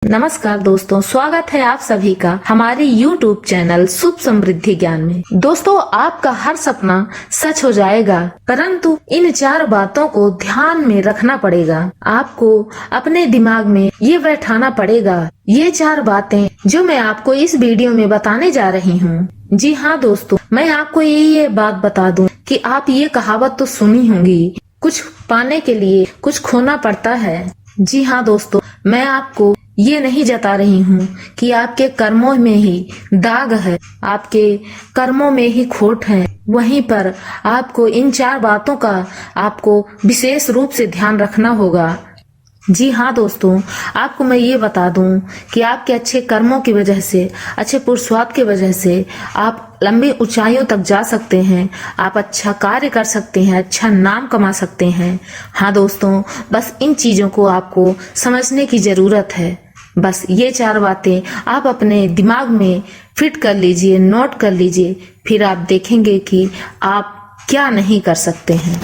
नमस्कार दोस्तों, स्वागत है आप सभी का हमारे YouTube चैनल शुभ समृद्धि ज्ञान में। दोस्तों, आपका हर सपना सच हो जाएगा, परंतु इन 4 बातों को ध्यान में रखना पड़ेगा। आपको अपने दिमाग में ये बैठाना पड़ेगा। ये 4 बातें जो मैं आपको इस वीडियो में बताने जा रही हूँ। जी हाँ दोस्तों, मैं आपको ये बात बता दूं कि आप ये कहावत तो सुनी होंगी, कुछ पाने के लिए कुछ खोना पड़ता है। जी हाँ दोस्तों, मैं आपको ये नहीं जता रही हूँ कि आपके कर्मों में ही दाग है, आपके कर्मों में ही खोट है। वहीं पर आपको इन 4 बातों का आपको विशेष रूप से ध्यान रखना होगा। जी हाँ दोस्तों, आपको मैं ये बता दूं कि आपके अच्छे कर्मों की वजह से, अच्छे पुरुषार्थ की वजह से आप लंबी ऊंचाइयों तक जा सकते हैं। आप अच्छा कार्य कर सकते हैं, अच्छा नाम कमा सकते हैं। हाँ दोस्तों, बस इन चीजों को आपको समझने की जरूरत है। बस ये 4 बातें आप अपने दिमाग में फिट कर लीजिए, नोट कर लीजिए, फिर आप देखेंगे कि आप क्या नहीं कर सकते हैं।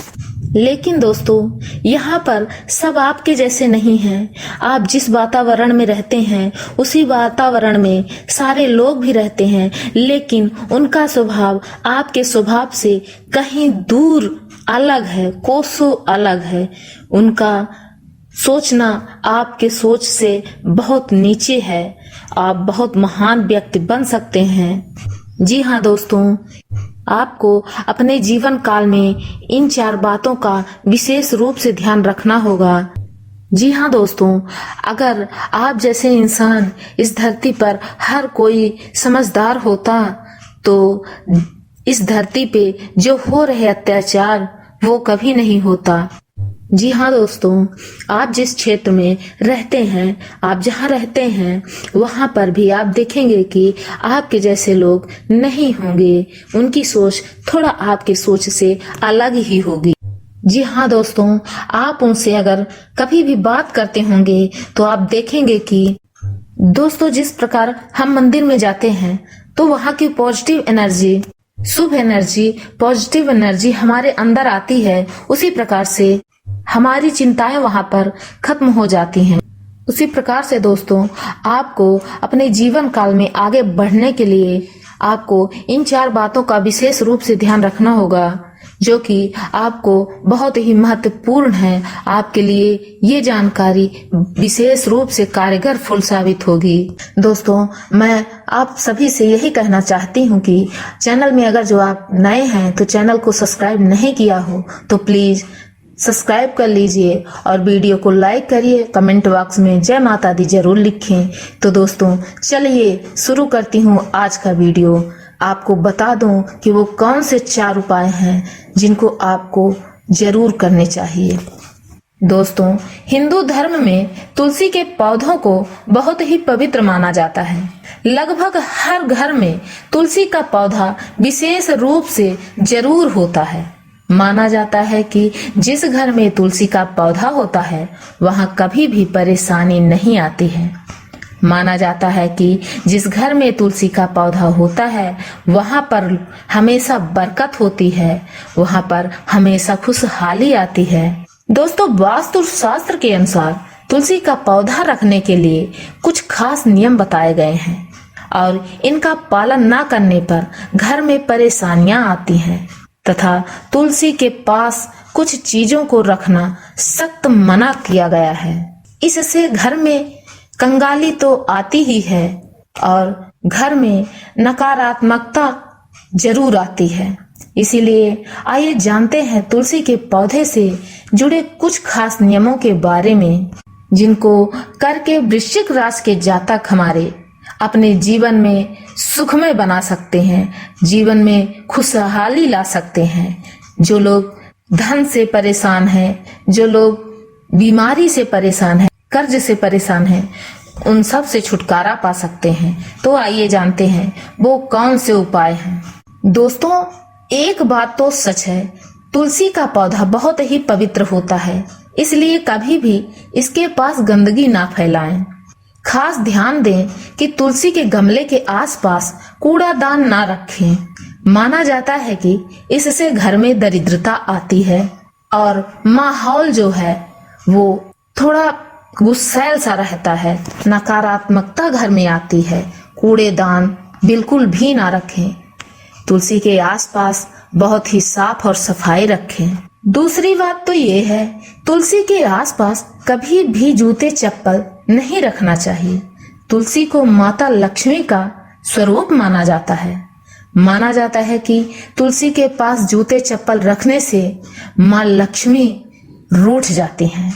लेकिन दोस्तों, यहाँ पर सब आपके जैसे नहीं हैं। आप जिस वातावरण में रहते हैं उसी वातावरण में सारे लोग भी रहते हैं, लेकिन उनका स्वभाव आपके स्वभाव से कहीं दूर अलग है, कोसों अलग है। उनका सोचना आपके सोच से बहुत नीचे है। आप बहुत महान व्यक्ति बन सकते हैं। जी हाँ दोस्तों, आपको अपने जीवन काल में इन 4 बातों का विशेष रूप से ध्यान रखना होगा। जी हाँ दोस्तों, अगर आप जैसे इंसान इस धरती पर हर कोई समझदार होता तो इस धरती पे जो हो रहे अत्याचार वो कभी नहीं होता। जी हाँ दोस्तों, आप जिस क्षेत्र में रहते हैं, आप जहाँ रहते हैं, वहाँ पर भी आप देखेंगे कि आपके जैसे लोग नहीं होंगे। उनकी सोच थोड़ा आपकी सोच से अलग ही होगी। जी हाँ दोस्तों, आप उनसे अगर कभी भी बात करते होंगे तो आप देखेंगे कि दोस्तों, जिस प्रकार हम मंदिर में जाते हैं तो वहाँ की पॉजिटिव एनर्जी, शुभ एनर्जी, पॉजिटिव एनर्जी हमारे अंदर आती है, उसी प्रकार से हमारी चिंताएं वहां पर खत्म हो जाती हैं। उसी प्रकार से दोस्तों, आपको अपने जीवन काल में आगे बढ़ने के लिए आपको इन 4 बातों का विशेष रूप से ध्यान रखना होगा, जो कि आपको बहुत ही महत्वपूर्ण है। आपके लिए ये जानकारी विशेष रूप से कारगर फुल साबित होगी। दोस्तों, मैं आप सभी से यही कहना चाहती हूँ कि चैनल में अगर जो आप नए हैं तो चैनल को सब्सक्राइब नहीं किया हो तो प्लीज सब्सक्राइब कर लीजिए और वीडियो को लाइक करिए। कमेंट बॉक्स में जय माता दी जरूर लिखें। तो दोस्तों, चलिए शुरू करती हूँ आज का वीडियो। आपको बता दूं कि वो कौन से 4 उपाय हैं जिनको आपको जरूर करने चाहिए। दोस्तों, हिंदू धर्म में तुलसी के पौधों को बहुत ही पवित्र माना जाता है। लगभग हर घर में तुलसी का पौधा विशेष रूप से जरूर होता है। माना जाता है कि जिस घर में तुलसी का पौधा होता है वहां कभी भी परेशानी नहीं आती है। माना जाता है कि जिस घर में तुलसी का पौधा होता है वहां पर हमेशा बरकत होती है, वहां पर हमेशा खुशहाली आती है। दोस्तों, वास्तु शास्त्र के अनुसार तुलसी का पौधा रखने के लिए कुछ खास नियम बताए गए हैं और इनका पालन न करने पर घर में परेशानियां आती हैं तथा तुलसी के पास कुछ चीजों को रखना सख्त मना किया गया है। इससे घर में कंगाली तो आती ही है और घर में नकारात्मकता जरूर आती है। इसीलिए आइए जानते हैं तुलसी के पौधे से जुड़े कुछ खास नियमों के बारे में, जिनको करके वृश्चिक राशि के जातक हमारे अपने जीवन में सुखमय बना सकते हैं, जीवन में खुशहाली ला सकते हैं। जो लोग धन से परेशान हैं, जो लोग बीमारी से परेशान हैं, कर्ज से परेशान हैं, उन सब से छुटकारा पा सकते हैं। तो आइए जानते हैं वो कौन से उपाय हैं। दोस्तों, एक बात तो सच है, तुलसी का पौधा बहुत ही पवित्र होता है, इसलिए कभी भी इसके पास गंदगी ना फैलाएं। खास ध्यान दें कि तुलसी के गमले के आसपास कूड़ादान ना रखें। माना जाता है कि इससे घर में दरिद्रता आती है और माहौल जो है वो थोड़ा गुस्सैल सा रहता है, नकारात्मकता घर में आती है। कूड़ेदान बिल्कुल भी ना रखें। तुलसी के आसपास बहुत ही साफ और सफाई रखें। दूसरी बात तो ये है, तुलसी के आसपास कभी भी जूते चप्पल नहीं रखना चाहिए। तुलसी को माता लक्ष्मी का स्वरूप माना जाता है। माना जाता है कि तुलसी के पास जूते चप्पल रखने से माँ लक्ष्मी रूठ जाती हैं,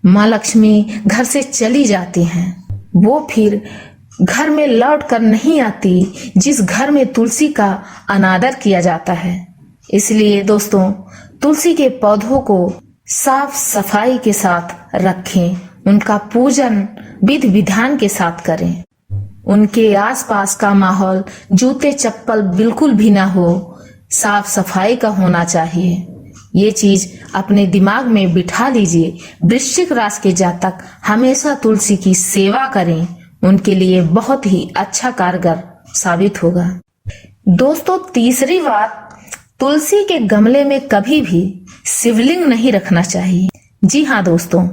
माँ लक्ष्मी घर से चली जाती हैं। वो फिर घर में लौट कर नहीं आती जिस घर में तुलसी का अनादर किया जाता है। इसलिए दोस्तों, तुलसी के पौधों को साफ सफाई के साथ रखें, उनका पूजन विधि विधान के साथ करें। उनके आसपास का माहौल जूते चप्पल बिल्कुल भी ना हो, साफ सफाई का होना चाहिए। ये चीज अपने दिमाग में बिठा लीजिए। वृश्चिक राशि के जातक हमेशा तुलसी की सेवा करें, उनके लिए बहुत ही अच्छा कारगर साबित होगा। दोस्तों, तीसरी बात, तुलसी के गमले में कभी भी शिवलिंग नहीं रखना चाहिए। जी हाँ दोस्तों,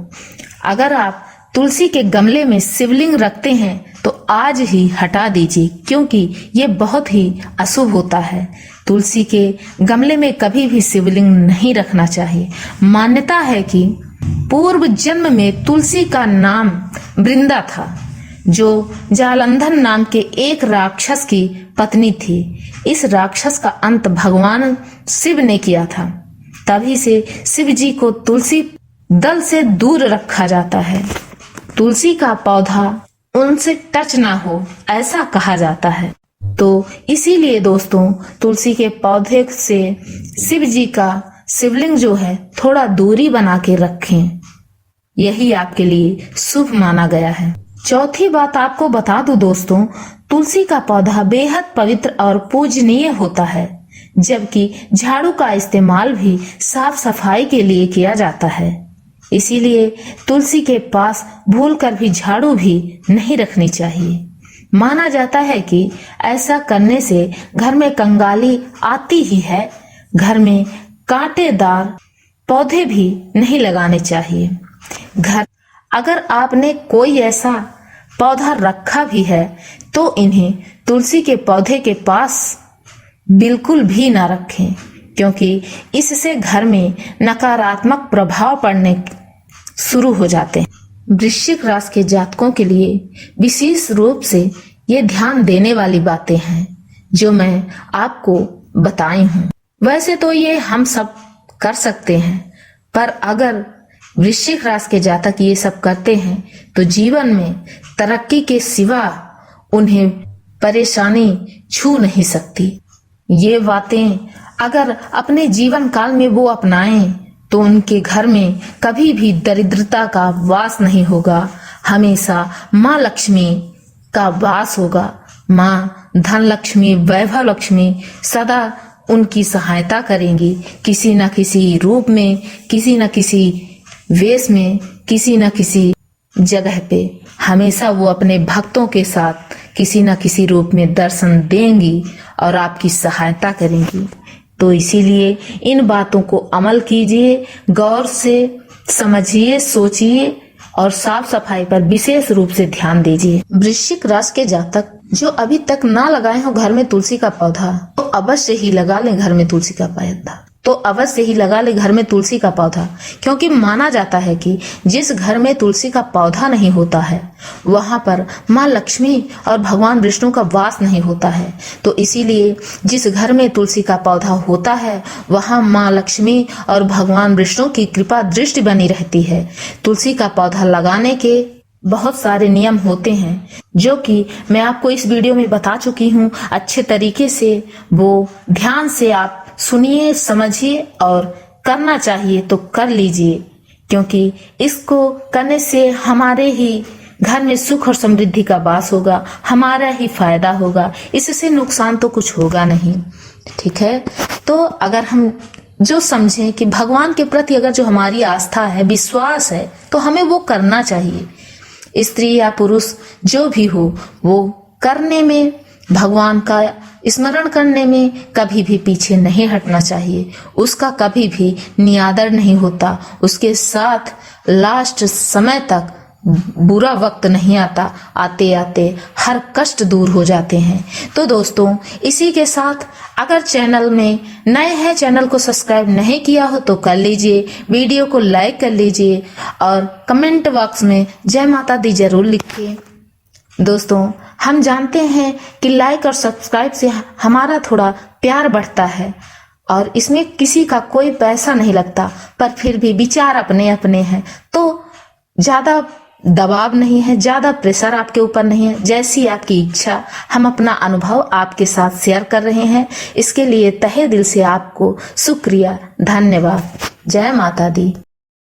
अगर आप तुलसी के गमले में शिवलिंग रखते हैं तो आज ही हटा दीजिए, क्योंकि ये बहुत ही अशुभ होता है। तुलसी के गमले में कभी भी शिवलिंग नहीं रखना चाहिए। मान्यता है कि पूर्व जन्म में तुलसी का नाम वृंदा था, जो जालंधर नाम के एक राक्षस की पत्नी थी। इस राक्षस का अंत भगवान शिव ने किया था। तभी से शिव जी को तुलसी दल से दूर रखा जाता है। तुलसी का पौधा उनसे टच ना हो, ऐसा कहा जाता है। तो इसीलिए दोस्तों, तुलसी के पौधे से शिव जी का शिवलिंग जो है थोड़ा दूरी बना के रखें, यही आपके लिए शुभ माना गया है। चौथी बात आपको बता दूं दोस्तों, तुलसी का पौधा बेहद पवित्र और पूजनीय होता है, जबकि झाड़ू का इस्तेमाल भी साफ सफाई के लिए किया जाता है। इसीलिए तुलसी के पास भूलकर भी झाड़ू भी नहीं रखनी चाहिए। माना जाता है कि ऐसा करने से घर में कंगाली आती ही है। घर में कांटेदार पौधे भी नहीं लगाने चाहिए। अगर आपने कोई ऐसा पौधा रखा भी है तो इन्हें तुलसी के पौधे के पास बिल्कुल भी ना रखें, क्योंकि इससे घर में नकारात्मक प्रभाव पड़ने शुरू हो जाते हैं। वृश्चिक राशि के जातकों के लिए विशेष रूप से ये ध्यान देने वाली बातें हैं जो मैं आपको बताई हूँ। वैसे तो ये हम सब कर सकते हैं, पर अगर वृश्चिक राशि के जातक ये सब करते हैं तो जीवन में तरक्की के सिवा उन्हें परेशानी छू नहीं सकती। ये बातें अगर अपने जीवन काल में वो अपनाएं तो उनके घर में कभी भी दरिद्रता का वास नहीं होगा। हमेशा माँ लक्ष्मी का वास होगा। माँ धन लक्ष्मी, वैभव लक्ष्मी सदा उनकी सहायता करेंगी, किसी न किसी रूप में, किसी न किसी वेश में, किसी न किसी जगह पे हमेशा वो अपने भक्तों के साथ किसी न किसी रूप में दर्शन देंगी और आपकी सहायता करेंगी। तो इसीलिए इन बातों को अमल कीजिए, गौर से समझिए, सोचिए और साफ सफाई पर विशेष रूप से ध्यान दीजिए। वृश्चिक राशि के जातक जो अभी तक ना लगाए हो घर में तुलसी का पौधा, तो अवश्य ही लगा लें घर में तुलसी का पौधा। क्योंकि माना जाता है कि जिस घर में तुलसी का पौधा नहीं होता है वहां पर माँ लक्ष्मी और भगवान विष्णु का वास नहीं होता है। तो इसीलिए जिस घर में तुलसी का पौधा होता है वहां माँ लक्ष्मी और भगवान विष्णु की कृपा दृष्टि बनी रहती है। तुलसी का पौधा लगाने के बहुत सारे नियम होते हैं जो कि मैं आपको इस वीडियो में बता चुकी हूँ। अच्छे तरीके से वो ध्यान से आप सुनिए, समझिए और करना चाहिए तो कर लीजिए, क्योंकि इसको करने से हमारे ही घर में सुख और समृद्धि का वास होगा, हमारा ही फायदा होगा, इससे नुकसान तो कुछ होगा नहीं। ठीक है, तो अगर हम जो समझें कि भगवान के प्रति अगर जो हमारी आस्था है, विश्वास है, तो हमें वो करना चाहिए। स्त्री या पुरुष जो भी हो, वो करने में, भगवान का स्मरण करने में कभी भी पीछे नहीं हटना चाहिए। उसका कभी भी निरादर नहीं होता, उसके साथ लास्ट समय तक बुरा वक्त नहीं आता, आते आते हर कष्ट दूर हो जाते हैं। तो दोस्तों, इसी के साथ अगर चैनल में नए हैं, चैनल को सब्सक्राइब नहीं किया हो तो कर लीजिए, वीडियो को लाइक कर लीजिए और कमेंट बॉक्स में जय माता दी जरूर लिखिए। दोस्तों, हम जानते हैं कि लाइक और सब्सक्राइब से हमारा थोड़ा प्यार बढ़ता है और इसमें किसी का कोई पैसा नहीं लगता, पर फिर भी विचार अपने अपने हैं, तो ज्यादा दबाव नहीं है, ज्यादा प्रेशर आपके ऊपर नहीं है, जैसी आपकी इच्छा। हम अपना अनुभव आपके साथ शेयर कर रहे हैं, इसके लिए तहे दिल से आपको शुक्रिया, धन्यवाद। जय माता दी।